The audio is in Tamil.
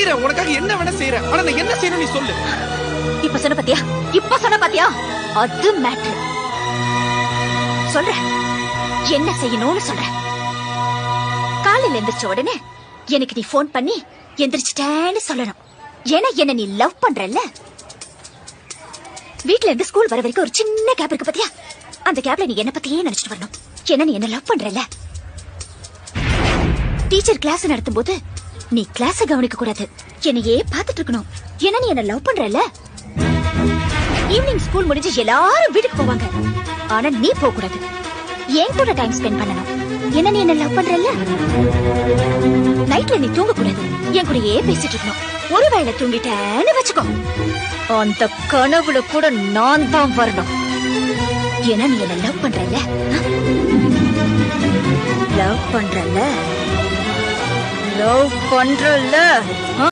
செய்யறேன், உனக்காக என்ன வேணா செய்யறேன். ஆனா நான் என்ன செய்யணும் நீ சொல்லு. இப்ப சொன்ன பாத்தியா அது மேட்டர். சொல்ற என்ன செய்யணும்னு சொல்ற. காலையில எந்திரிச்ச உடனே எனக்கு நீ போன் பண்ணி எந்திரிச்சிட்டேன்னு சொல்லணும். ஏன்னா என்ன நீ லவ் பண்றல்ல. வீட்ல இருந்து ஸ்கூல் வர வரைக்கும் ஒரு சின்ன கேப் இருக்கு பாத்தியா, அந்த கேப்ல நீ என்ன பத்தியே நினைச்சிட்டு வரணும். ஏன்னா நீ என்ன லவ் பண்றல்ல. டீச்சர் கிளாஸ் நடத்தும் போது நீ கிளாஸ கவனிக்க கூடாது, என்னையே பாத்துட்டு இருக்கணும். ஏன்னா நீ என்ன லவ் பண்றல்ல. ஈவினிங் ஸ்கூல் முடிஞ்சு எல்லாரும் வீட்டுக்கு போவாங்க, ஆனா நீ போக கூடாது, என் கூட டைம் ஸ்பெண்ட் பண்ணணும். என்ன நீ என்ன லவ் பண்றல்ல. நைட்ல நீ தூங்க கூடாது, என் கூடயே பேசிட்டு இருக்கணும். ஒருவேளை தூங்கிட்டேன்னு வச்சுக்கோ, அந்த கனவுல கூட நான் தான் வரணும். ஏன்னா நீ என்ன லவ் பண்றல்ல. லவ் பண்றல்ல.